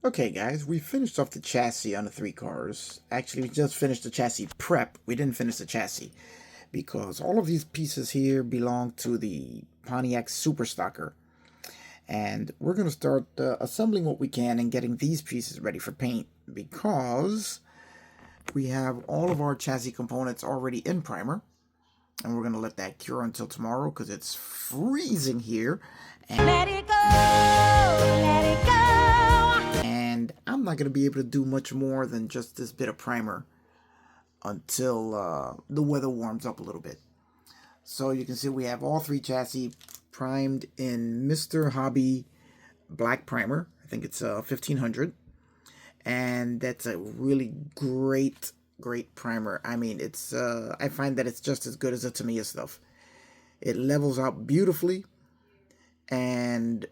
Okay guys, we finished off the chassis on the three cars. Actually, we just finished the chassis prep. We didn't finish the chassis because all of these pieces here belong to the Pontiac Super Stocker. And we're going to start assembling what we can and getting these pieces ready for paint because we have all of our chassis components already in primer. And we're going to let that cure until tomorrow because it's freezing here. And let it go, let it go. And I'm not going to be able to do much more than just this bit of primer until the weather warms up a little bit. So you can see we have all three chassis primed in Mr. Hobby black primer. I think it's 1500. And that's a really great primer. I mean, it's I find that it's just as good as the Tamiya stuff. It levels out beautifully, and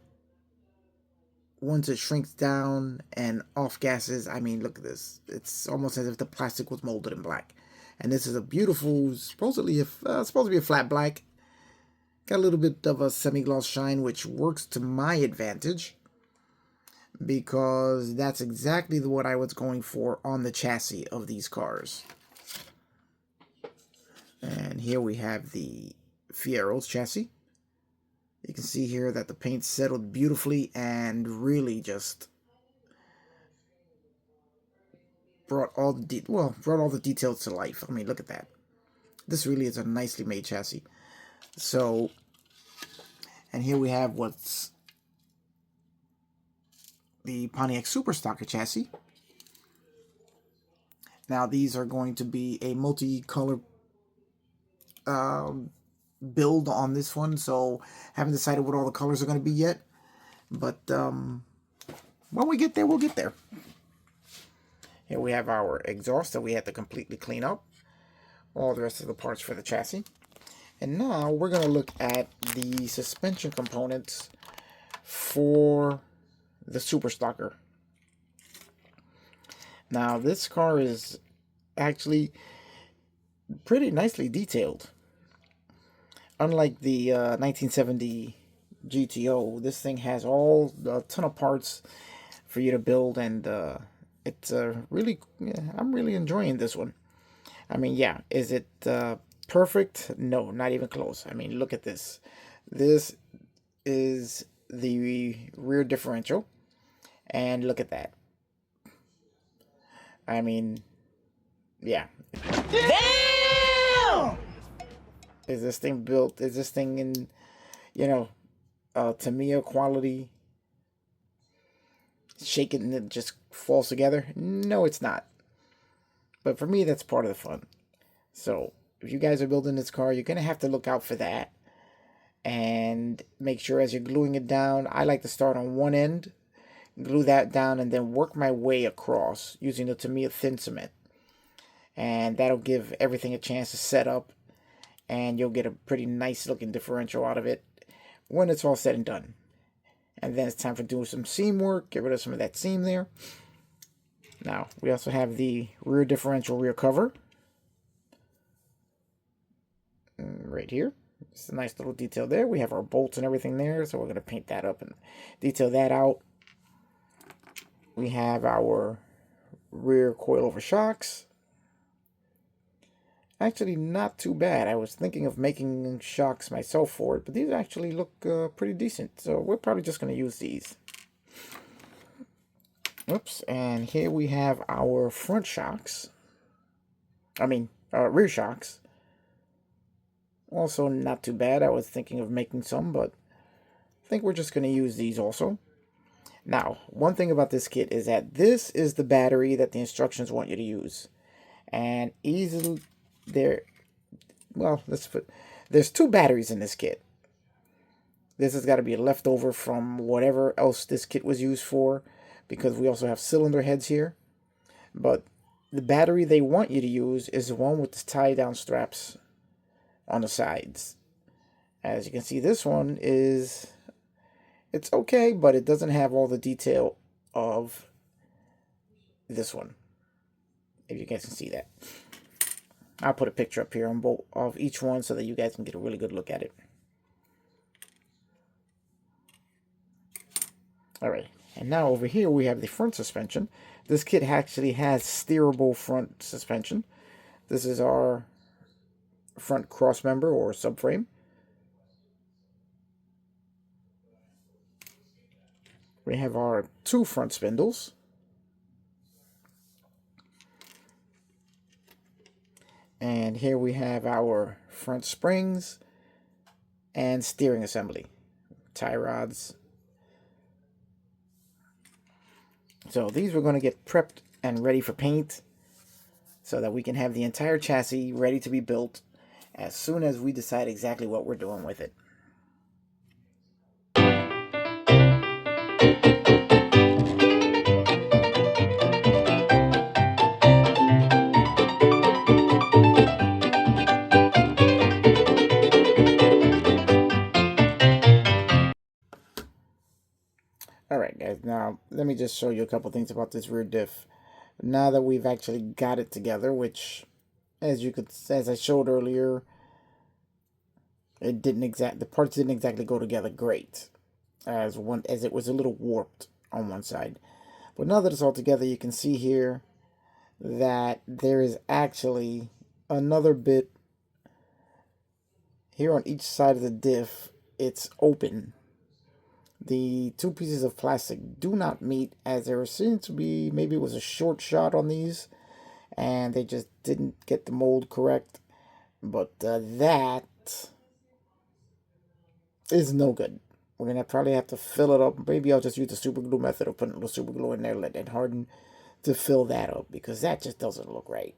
once it shrinks down and off gases, I mean, look at this. It's almost as if the plastic was molded in black. And this is a beautiful, supposed to be a flat black. Got a little bit of a semi-gloss shine, which works to my advantage, because that's exactly what I was going for on the chassis of these cars. And here we have the Fiero's chassis. You can see here that the paint settled beautifully and really just brought all the details to life. I mean, look at that. This really is a nicely made chassis. So, and here we have what's the Pontiac Super Stocker chassis. Now these are going to be a multi-color build on this one, so haven't decided what all the colors are going to be yet, but when we get there, we'll get there. Here we have our exhaust that we had to completely clean up, all the rest of the parts for the chassis. And now we're going to look at the suspension components for the Super Stocker. Now this car is actually pretty nicely detailed. Unlike the 1970 GTO, this thing has a ton of parts for you to build, and it's really, I'm really enjoying this one. I mean, yeah, is it perfect? No, not even close. I mean, look at this. This is the rear differential, and look at that. I mean, yeah. Damn! Is this thing built? Is this thing in, Tamiya quality? Shake it and it just falls together? No, it's not. But for me, that's part of the fun. So, if you guys are building this car, you're going to have to look out for that. And make sure as you're gluing it down, I like to start on one end, glue that down, and then work my way across using the Tamiya thin cement. And that'll give everything a chance to set up, and you'll get a pretty nice looking differential out of it when it's all said and done. And then it's time for doing some seam work, get rid of some of that seam there. Now, we also have the rear differential rear cover. Right here. It's a nice little detail there. We have our bolts and everything there, so we're going to paint that up and detail that out. We have our rear coilover shocks. Actually, not too bad. I was thinking of making shocks myself for it, but these actually look pretty decent. So we're probably just going to use these. Oops, and here we have our front shocks. Rear shocks. Also not too bad. I was thinking of making some, but I think we're just going to use these also. Now, one thing about this kit is that this is the battery that the instructions want you to use. And easily there's two batteries in this kit. This has got to be a leftover from whatever else this kit was used for, because we also have cylinder heads here. But the battery they want you to use is the one with the tie down straps on the sides. As you can see, this one it's okay, but it doesn't have all the detail of this one, if you guys can see that. I'll put a picture up here on both of each one so that you guys can get a really good look at it. All right, and now over here we have the front suspension. This kit actually has steerable front suspension. This is our front cross member or subframe. We have our 2 front spindles. And here we have our front springs and steering assembly, tie rods. So these we're going to get prepped and ready for paint so that we can have the entire chassis ready to be built as soon as we decide exactly what we're doing with it. Alright guys, now let me just show you a couple things about this rear diff. Now that we've actually got it together, which as I showed earlier, the parts didn't exactly go together great, as it was a little warped on one side. But now that it's all together, you can see here that there is actually another bit here on each side of the diff. It's open. The 2 pieces of plastic do not meet, as there seems to be, maybe it was a short shot on these and they just didn't get the mold correct. But that is no good. We're gonna probably have to fill it up. Maybe I'll just use the super glue method of putting a little super glue in there, let it harden to fill that up, because that just doesn't look right.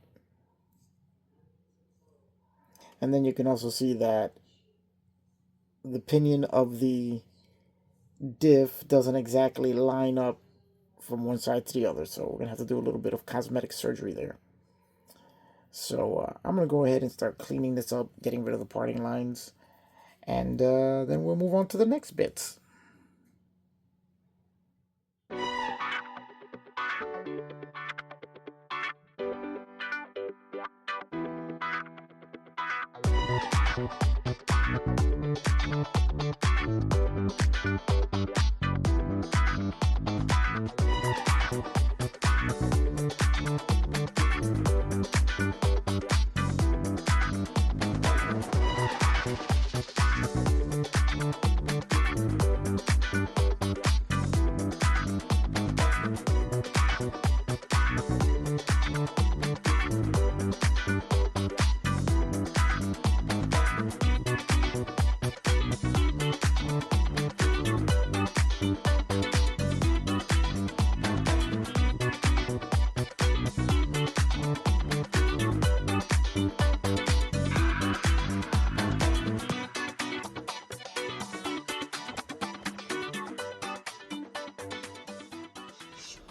And then you can also see that the pinion of the diff doesn't exactly line up from one side to the other, so we're gonna have to do a little bit of cosmetic surgery there. So I'm gonna go ahead and start cleaning this up, getting rid of the parting lines, and then we'll move on to the next bits.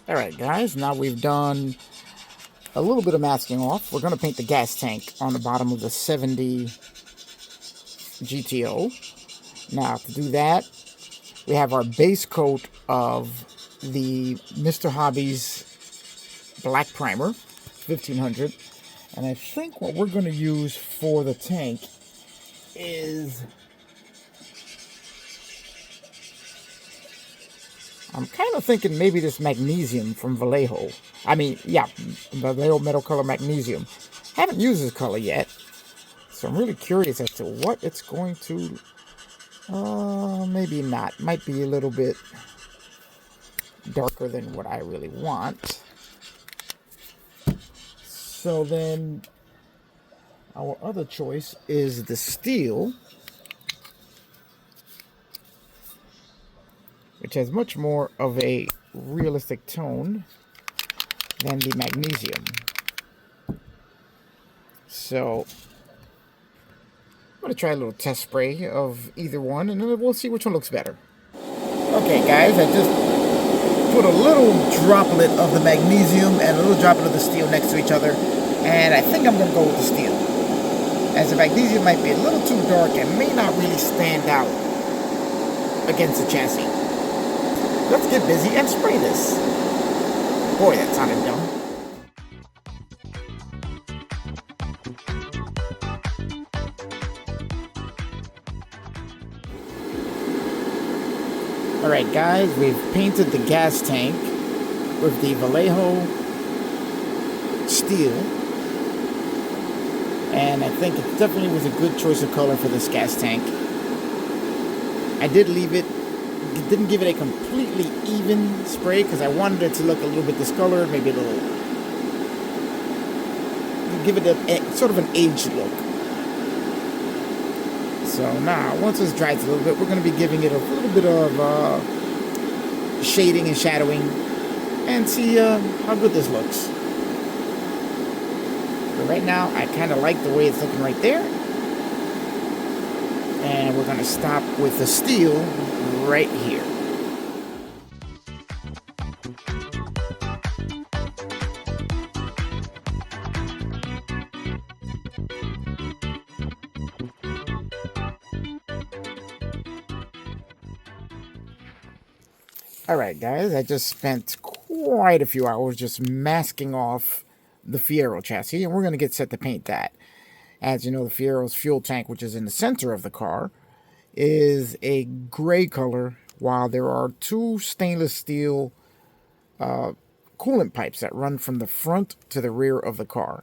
Alright guys, now we've done a little bit of masking off. We're going to paint the gas tank on the bottom of the 70 GTO. Now to do that, we have our base coat of the Mr. Hobby's black primer, 1500. And I think what we're going to use for the tank is, I'm kind of thinking maybe this magnesium from Vallejo. Vallejo Metal Color Magnesium. Haven't used this color yet, so I'm really curious as to what it's going to, maybe not. Might be a little bit darker than what I really want. So then, our other choice is the steel, which has much more of a realistic tone than the magnesium. So I'm going to try a little test spray of either one, and then we'll see which one looks better. Okay guys, I just put a little droplet of the magnesium and a little droplet of the steel next to each other, and I think I'm going to go with the steel, as the magnesium might be a little too dark and may not really stand out against the chassis. Let's get busy and spray this. Boy, that sounded dumb. Alright guys, we've painted the gas tank with the Vallejo steel. And I think it definitely was a good choice of color for this gas tank. I did leave it, didn't give it a completely even spray because I wanted it to look a little bit discolored, maybe a little, give it a sort of an aged look. So now, once this dries a little bit, we're going to be giving it a little bit of shading and shadowing and see how good this looks. But right now, I kind of like the way it's looking right there. And we're going to stop with the steel right here. Alright guys, I just spent quite a few hours just masking off the Fiero chassis, and we're going to get set to paint that. As you know, the Fiero's fuel tank, which is in the center of the car, is a gray color, while there are two stainless steel coolant pipes that run from the front to the rear of the car.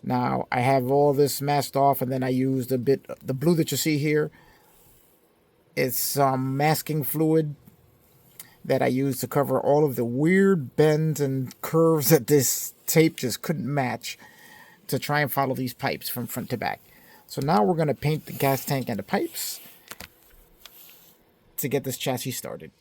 Now, I have all this masked off, and then I used a bit, the blue that you see here, it's some masking fluid that I used to cover all of the weird bends and curves that this tape just couldn't match to try and follow these pipes from front to back. So now we're going to paint the gas tank and the pipes to get this chassis started.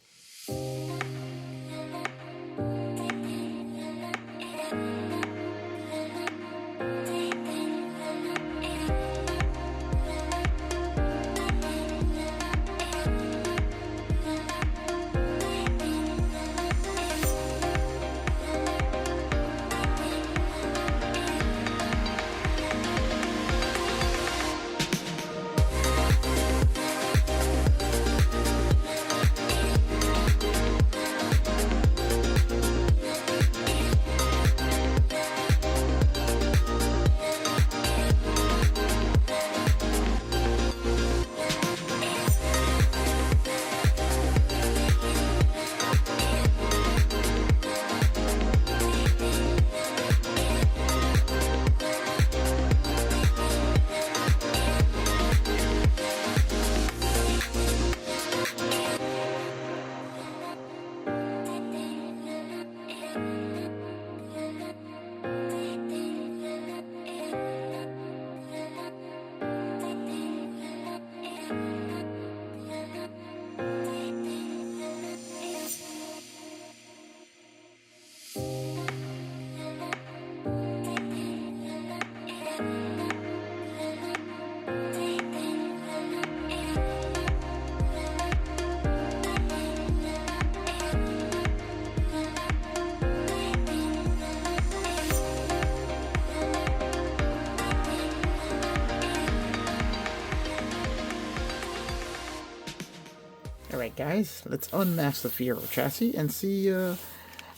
Alright guys, let's unmask the Fiero chassis and see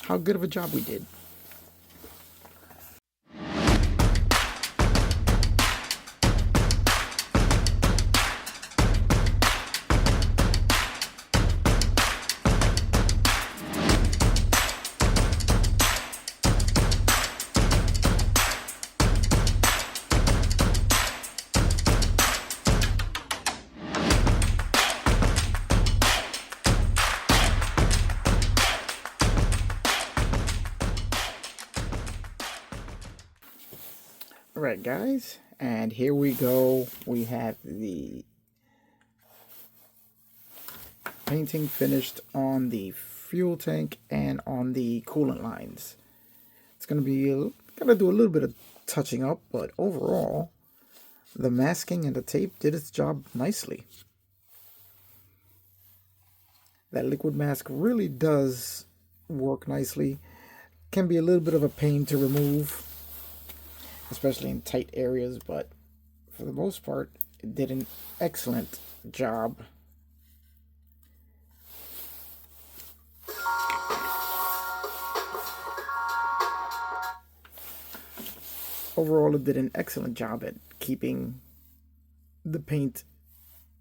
how good of a job we did. Alright guys, and here we go. We have the painting finished on the fuel tank and on the coolant lines. It's going to be, gonna do a little bit of touching up, but overall, the masking and the tape did its job nicely. That liquid mask really does work nicely. Can be a little bit of a pain to remove, especially in tight areas, but for the most part, it did an excellent job. Overall, it did an excellent job at keeping the paint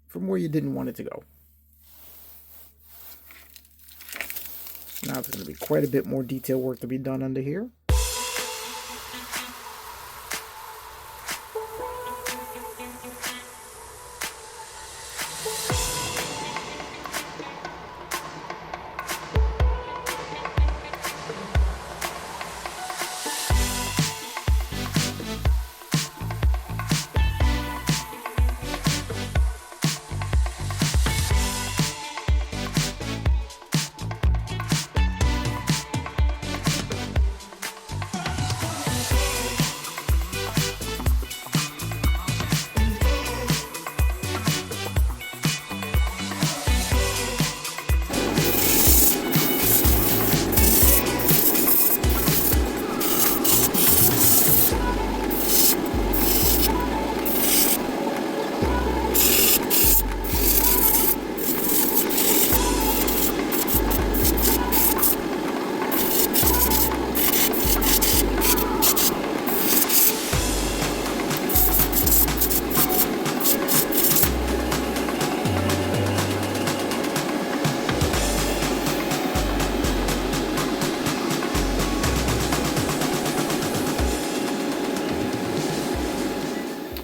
from where you didn't want it to go. Now there's going to be quite a bit more detail work to be done under here.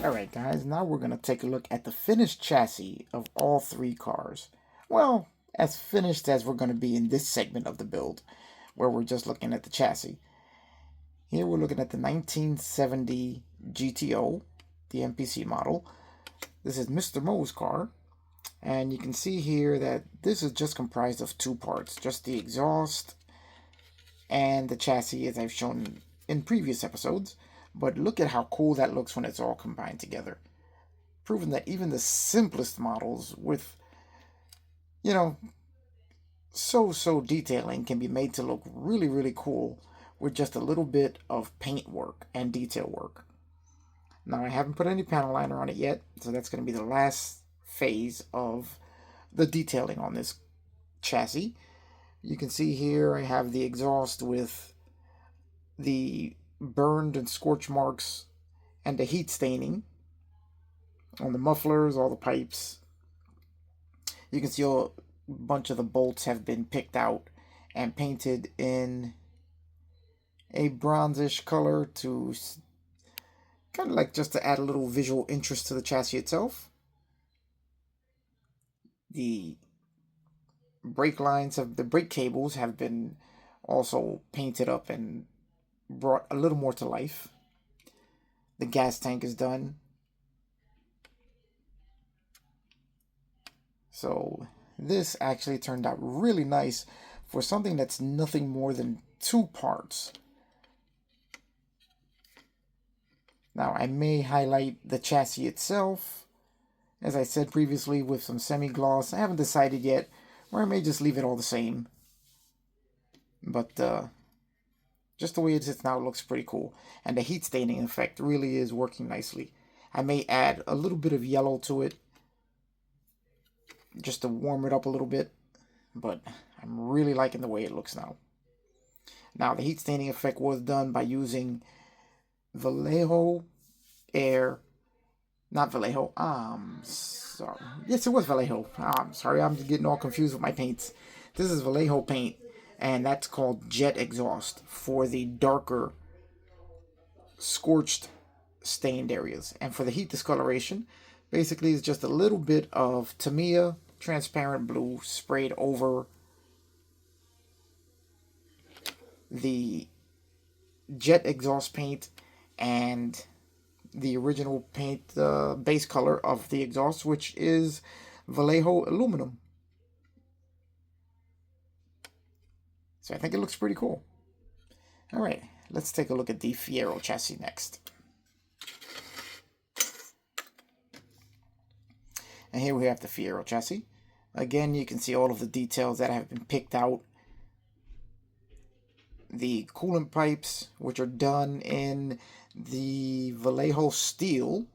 Alright guys, now we're going to take a look at the finished chassis of all three cars. Well, as finished as we're going to be in this segment of the build, where we're just looking at the chassis. Here we're looking at the 1970 GTO, the MPC model. This is Mr. Mo's car, and you can see here that this is just comprised of two parts, just the exhaust and the chassis as I've shown in previous episodes. But look at how cool that looks when it's all combined together. Proving that even the simplest models with, you know, so detailing can be made to look really, really cool with just a little bit of paint work and detail work. Now, I haven't put any panel liner on it yet, so that's going to be the last phase of the detailing on this chassis. You can see here I have the exhaust with the burned and scorch marks and the heat staining on the mufflers, all the pipes. You can see a bunch of the bolts have been picked out and painted in a bronzish color to kind of like just to add a little visual interest to the chassis itself. The brake lines the brake cables have been also painted up and brought a little more to life. The gas tank is done. So this actually turned out really nice for something that's nothing more than two parts. Now I may highlight the chassis itself, as I said previously, with some semi-gloss. I haven't decided yet, or I may just leave it all the same. But just the way it is now, it looks pretty cool. And the heat staining effect really is working nicely. I may add a little bit of yellow to it, just to warm it up a little bit. But I'm really liking the way it looks now. Now, the heat staining effect was done by using Vallejo Air. Not Vallejo. Sorry. Yes, it was Vallejo. I'm sorry, I'm getting all confused with my paints. This is Vallejo paint, and that's called Jet Exhaust for the darker, scorched, stained areas. And for the heat discoloration, basically it's just a little bit of Tamiya transparent blue sprayed over the Jet Exhaust paint and the original paint base color of the exhaust, which is Vallejo aluminum. So I think it looks pretty cool. All right, let's take a look at the Fiero chassis next. And here we have the Fiero chassis. Again, you can see all of the details that have been picked out. The coolant pipes, which are done in the Vallejo steel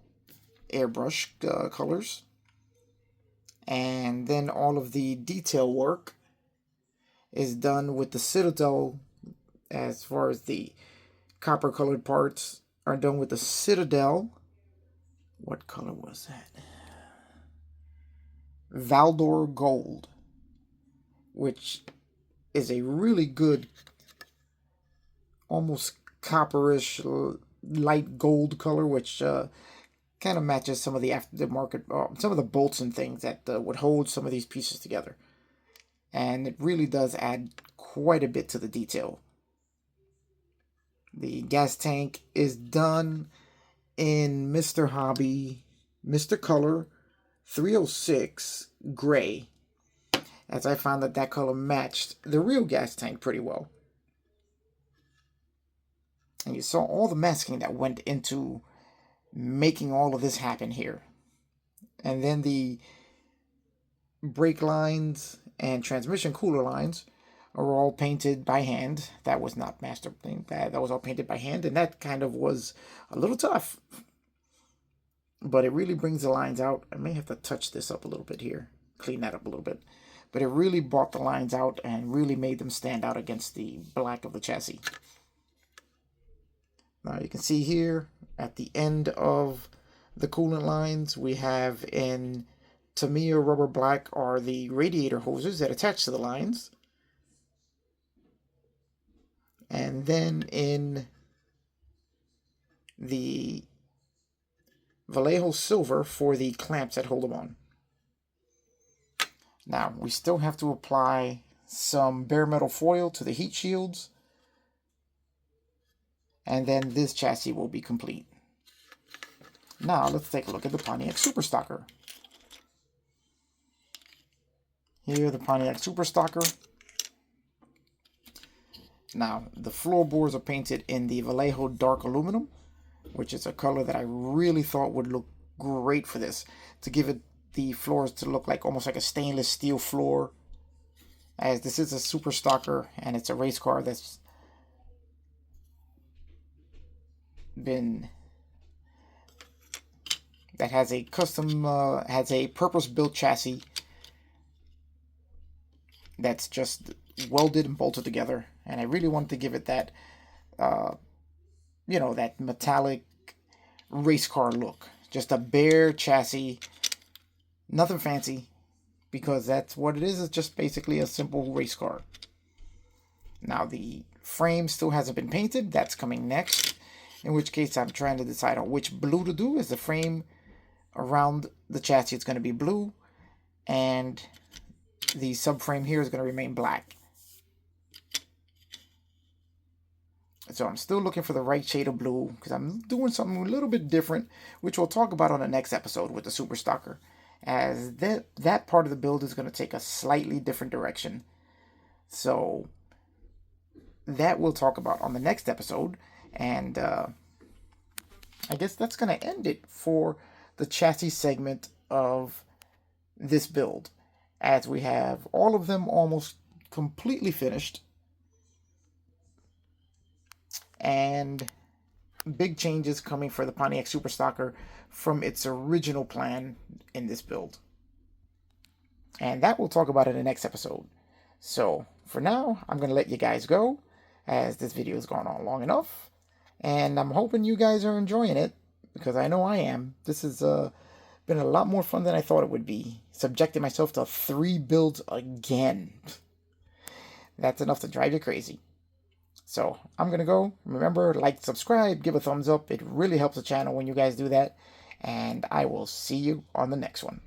airbrush colors. And then all of the detail work is done with the Citadel, as far as the copper colored parts are done with the Citadel. What color was that? Valdor Gold, which is a really good, almost copperish, light gold color, which kind of matches some of the aftermarket, some of the bolts and things that would hold some of these pieces together. And it really does add quite a bit to the detail. The gas tank is done in Mr. Hobby, Mr. Color 306 Gray, as I found that that color matched the real gas tank pretty well. And you saw all the masking that went into making all of this happen here. And then the brake lines and transmission cooler lines are all painted by hand. That was not master thing. That was all painted by hand, and that kind of was a little tough. But it really brings the lines out. I may have to touch this up a little bit here, clean that up a little bit. But it really brought the lines out and really made them stand out against the black of the chassis. Now you can see here at the end of the coolant lines, we have in Tamiya rubber black are the radiator hoses that attach to the lines. And then in the Vallejo silver for the clamps that hold them on. Now, we still have to apply some bare metal foil to the heat shields. And then this chassis will be complete. Now, let's take a look at the Pontiac Super Stocker. Here, the Pontiac Super Stocker. Now, the floorboards are painted in the Vallejo Dark Aluminum, which is a color that I really thought would look great for this, to give it the floors to look like almost like a stainless steel floor, as this is a Super Stocker and it's a race car that's has a custom has a purpose-built chassis that's just welded and bolted together, and I really wanted to give it that that metallic race car look. Just a bare chassis, nothing fancy, because that's what it is. It's just basically a simple race car. Now the frame still hasn't been painted. That's coming next, in which case I'm trying to decide on which blue to do. Is the frame around the chassis, it's going to be blue, and the subframe here is going to remain black. So I'm still looking for the right shade of blue, because I'm doing something a little bit different, which we'll talk about on the next episode with the Super Stocker, as that part of the build is going to take a slightly different direction. So that we'll talk about on the next episode, and I guess that's going to end it for the chassis segment of this build, as we have all of them almost completely finished, and big changes coming for the Pontiac Super Stocker from its original plan in this build. And that we'll talk about in the next episode. So for now, I'm going to let you guys go, as this video has gone on long enough. And I'm hoping you guys are enjoying it, because I know I am. This has been a lot more fun than I thought it would be. Subjecting myself to 3 builds again. That's enough to drive you crazy. So I'm going to go. Remember, like, subscribe, give a thumbs up. It really helps the channel when you guys do that. And I will see you on the next one.